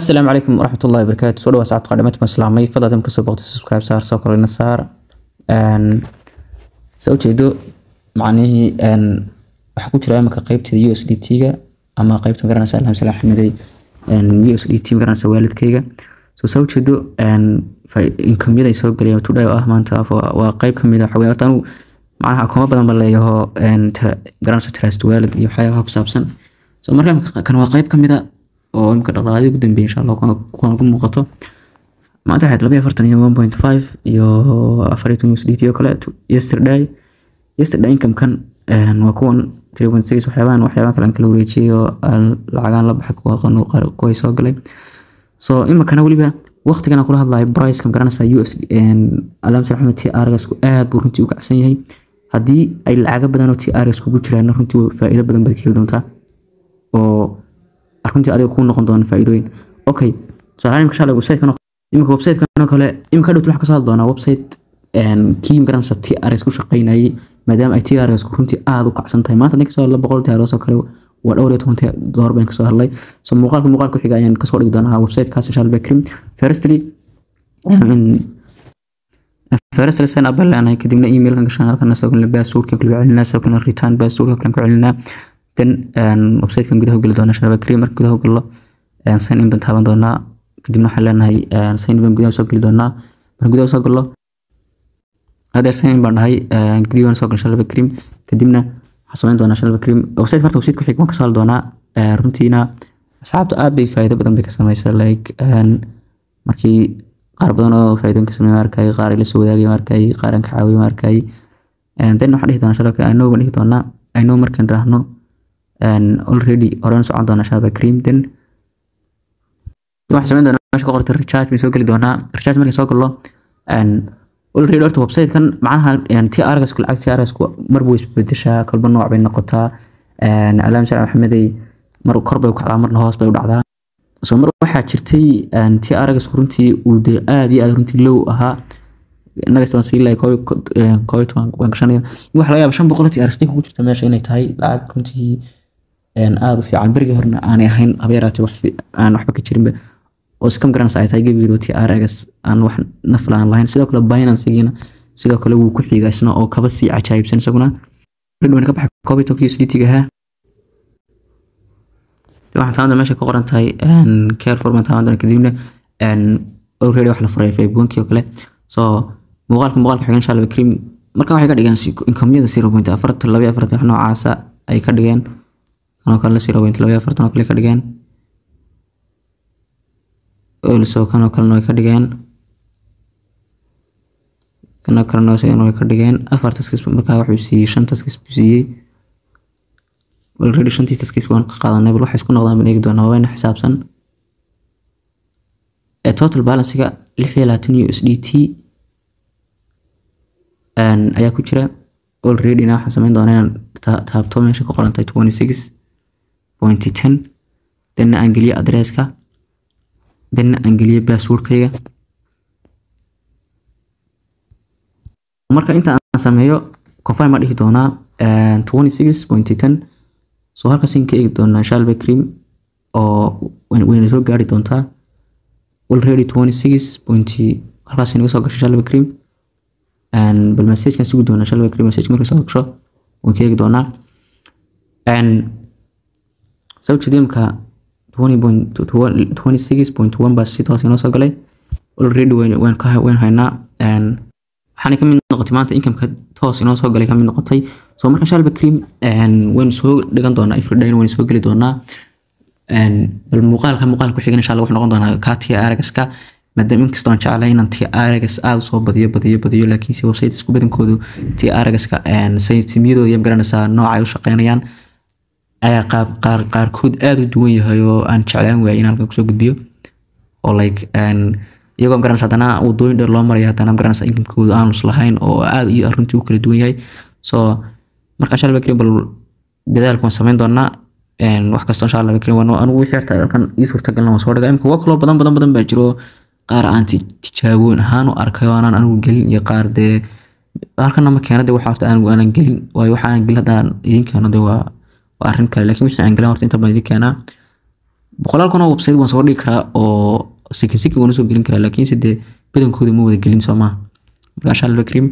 السلام عليكم ورحمة الله وبركاته. سؤال واسعة قدمت مسلامي فضلا تم كسب وقت سبسكرايب صار سوكر النصار ان سويته معنيه ان waxa ku jira marka qaybta USDT-ga ama qaybta garanaysa Alham Salaam Xamadi USDT garanaysa waalidkayga soo jeedo income yada soo galay today oo maanta waa qayb kamid ah xawaataan macnaha kuma badan baleeyaho garanaysa trust waalid iyo waxyaabo ku saabsan soo markaa kan waa qayb kamid ah oo imka dhaqaaqay ugu dambeeyay insha Allah ku muuqato maanta waxay 241.5 iyo 40 USDT oo kale yesterday income kan waa kuwan 3.6 waxyaabaan kale kala wareejiyo lacagaan la baxay kuwa qano qoy soo galay soo imka waliba waqtigan kula hadlay price kan garanaysa USD Alham Salaam TRS ku aad buu runtii u kacsan yahay hadii ay lacag badan oo TRS kugu jiraan runtii faa'iido badan baad ka heli doontaa oo runtii adiga ku noqon doona faa'iidooyin okay soo imka shalay website kan kale imka dhawt waxa ka soo doona website kiim garanaysa TRS ku shaqeynayay maadaama ay TRS ku runtii aad u kacsan tahay maanta ninka soo la boqol TRS oo kale waa dhowr iyo 10 dollar baan ka soo hadlay soo muuqaalka ku xiga ayaan ka soo dhigi doonaa website kaas insha Allah Bakrim firstly sign up lana kadibna email kan gashan halkan soo galna password kan kala celinaa soo galna return password kan ku celinaa then website kan gudaha gali doona insha Allah Bakrim marka gudaha galo sign in baan taaban doonaa kadibna waxaan leenahay sign in baan gudaha soo gali doonaa marka gudaha soo galo هذا سين بردهاي قديون سوق إن شاء الله بكريم كدمنا حصلنا دونا إن شاء الله بكريم وسيد كارت وسيد كحيك ما كسال دونا رمتينا أصحاب آد بفائدة بدن بكسر يصير لايك مركي قارب دونا فائدة كسمة ماركاي قاري للسوداء ماركاي قارن كحاوي ماركاي دينا حد يهدون إن شاء الله بكريم أنو بنيه دونا أنو مركن رهنو already أوران سعد دونا إن شاء الله بكريم دين وحصلنا دونا مش قارت الريتشارج بيسوق اللي دونا الريتشارج مركي سوق الله already orto website kan macnaha TRS ku lacag TRS ku marba isbedesha kalba nooc bay noqotaa Alham Salaam Xamadi mar kor bay u kacdaa marna hoos bay u dhacdaa soo mar waxa jirtay TRS ku runtii uu aad iyo aad runtii low ahaa naga soo siilay kooyt waan gashanaya waxa laga yaabaa 500 TRS ku jirta meesha inay tahay lacag runtii aad u fiican bariga horna aanay ahayn abeeraati waxba ka jirin وسكم جرانس عيتاي جبيرو TRS أنا واحد نفلان لاين سيدا كله باينانس يجينا سيدا كله وكل جالسنا أو كبسي عجايب سنسقنا بدو نكبح كوبي توكيو سدي تجاهه واحد عندنا ماشي كقرن تاي أن كير فورمات عندنا كديمنا أن أوريدي واحد فري في بونكي وكله مغالك حاجة إن شاء الله بكريم مركب واحد قاعد يجانس إنكم يدا 0.4 أفرت اللي أفرت إحنا عاسى أي كديان كانوا 0.3 أفرت ناكل كديان also كانوا كلنا كديان كنا سينو كديان أفر تسكيس مركا وحوسي شن تسكيس بسيء والريدي شن تسكيس وان قاعدنا بروح يسكن نقدر بنيجي دونا وين حساب سن total balance كا لحيلاتني USDT أن أيا كتير already نا حسمين دونا تابتو ماشي كقرن تاي 26.10 دنا أنجلي أدريس كا دنا أنجلية باسورد كيا مركا أنت سميه كفاية ما ديه دونا 26.10 سو هالك سين كيك دونا شال بكريم أو وين يسوق قاري دونتا already 26. هالك سين يسوق شال بكريم and بالمسج كان سوق دونا شال بكريم مسج مركا سوق شو وكيك دونا and سوق كديم كا 26.1 بس سيتوس inoo soo galay already waan haynaa waxaan ka mid noqotay maanta income ka toos inoo soo galay ka mid noqotay soo marka Shal Bakrim waan soo dhigan doonaa everyday waan soo gali doonaa bal muuqaalka ku xigan insha Allah wax noqon doonaa ka TRS ka maadaama inkastoo aan jeclahay inaan TRS aad soo badiyo laakiin si website isku badankoodu TRS ka saytimiyadooda iyo garanaysaa nooca ay u shaqeynayaan ayaa qaarkood aad u duwan yahay oo aan jeclaan waayay in halka ku soo gudbiyo oo like iyagoo garanaysa hadana wadooyin dheer loo marayo hadana garanaysa income-kooda aan islahayn oo aad iyo runtii u kala duwan yahay soo marka insha Allah Bakrim bal dadaalkan sameyn doonaa wax kasta insha Allah Bakrim waan anigu wixii harta halkan ii suurtagalna waan soo dhigay imka waa kala badan baa jiro qaar aan tijaaboon ahaan u arkayo aanan anigu gelin iyo qaar de halkan ma keenada waxa harta aan gelin waayo waxa aan gelin hadaan idin keeno de waa arrin kale laakiin wixii aan galan horta inta badan idin keenaa boqolaal kun oo website waan soo dhigi karaa oo sikin waan soo gelin karaa laakiin sidee badankooda ma wada gelin Soomaa marka insha Allah kareem